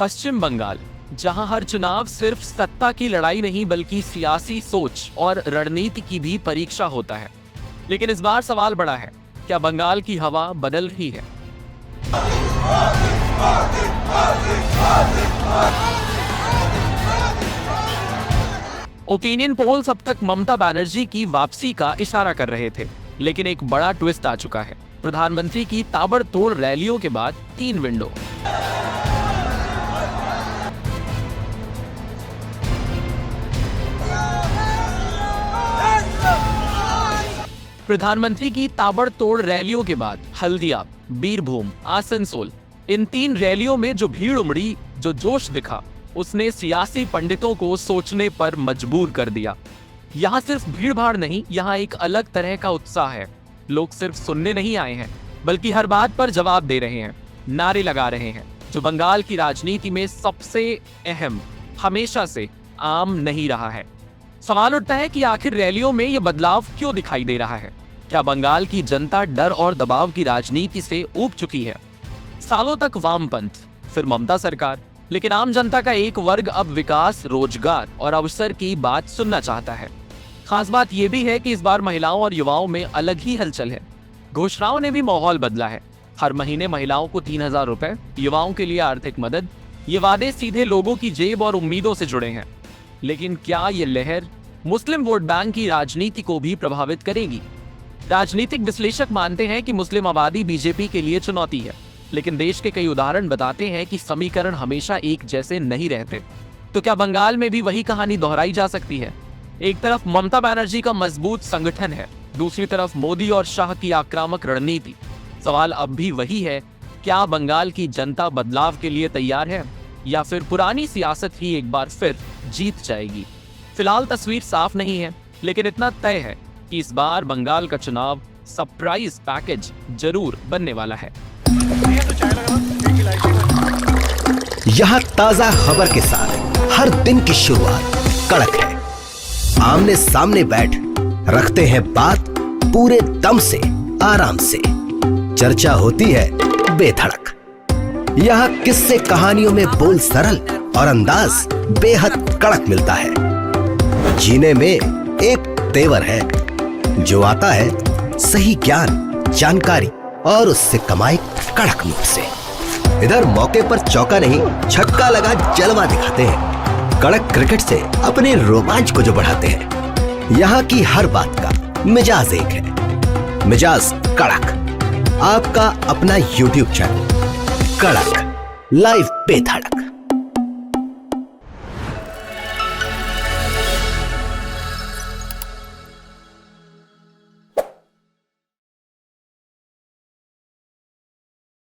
पश्चिम बंगाल, जहां हर चुनाव सिर्फ सत्ता की लड़ाई नहीं बल्कि सियासी सोच और रणनीति की भी परीक्षा होता है। लेकिन इस बार सवाल बड़ा है, क्या बंगाल की हवा बदल रही है? ओपिनियन पोल्स अब तक ममता बनर्जी की वापसी का इशारा कर रहे थे, लेकिन एक बड़ा ट्विस्ट आ चुका है। प्रधानमंत्री की ताबड़तोड़ रैलियों के बाद 3 विंडो। प्रधानमंत्री की ताबड़तोड़ रैलियों के बाद हल्दिया, बीरभूम, आसनसोल, इन 3 रैलियों में जो भीड़ उमड़ी, जो जोश दिखा, उसने सियासी पंडितों को सोचने पर मजबूर कर दिया। यहाँ सिर्फ भीड़ भाड़ नहीं, यहाँ एक अलग तरह का उत्साह है। लोग सिर्फ सुनने नहीं आए हैं, बल्कि हर बात पर जवाब दे रहे हैं, नारे लगा रहे हैं, जो बंगाल की राजनीति में सबसे अहम, हमेशा से आम नहीं रहा है। सवाल उठता है कि आखिर रैलियों में यह बदलाव क्यों दिखाई दे रहा है? क्या बंगाल की जनता डर और दबाव की राजनीति से ऊब चुकी है? सालों तक वामपंथ, फिर ममता सरकार, लेकिन आम जनता का एक वर्ग अब विकास, रोजगार और अवसर की बात सुनना चाहता है। खास बात यह भी है कि इस बार महिलाओं और युवाओं में अलग ही हलचल है। घोषणाओं ने भी माहौल बदला है। हर महीने महिलाओं को 3000 रुपए, युवाओं के लिए आर्थिक मदद, ये वादे सीधे लोगों की जेब और उम्मीदों से जुड़े हैं। लेकिन क्या ये लहर मुस्लिम वोट बैंक की राजनीति को भी प्रभावित करेगी? राजनीतिक विश्लेषक मानते हैं कि मुस्लिम आबादी बीजेपी के लिए चुनौती है, लेकिन देश के कई उदाहरण बताते हैं कि समीकरण हमेशा एक जैसे नहीं रहते। तो क्या बंगाल में भी वही कहानी दोहराई जा सकती है? एक तरफ ममता बनर्जी का मजबूत संगठन है, दूसरी तरफ मोदी और शाह की आक्रामक रणनीति। सवाल अब भी वही है, क्या बंगाल की जनता बदलाव के लिए तैयार है, या फिर पुरानी सियासत ही एक बार फिर जीत जाएगी? फिलहाल तस्वीर साफ नहीं है, लेकिन इतना तय है कि इस बार बंगाल का चुनाव सरप्राइज पैकेज जरूर बनने वाला है। यहाँ ताजा खबर के साथ हर दिन की शुरुआत कड़क है। आमने सामने बैठ रखते हैं बात पूरे दम से, आराम से। चर्चा होती है बेधड़क। यहाँ किस्से कहानियों में बोल सरल और अंदाज बेहद कड़क मिलता है। जीने में एक तेवर है, जो आता है सही ज्ञान, जानकारी और उससे कमाई कड़क नोट से। इधर मौके पर चौका नहीं, छक्का लगा जलवा दिखाते हैं। कड़क क्रिकेट से अपने रोमांच को जो बढ़ाते हैं। यहाँ की हर बात का मिजाज एक है, मिजाज कड़क। आपका अपना YouTube चैनल कड़क, लाइव बेधड़क।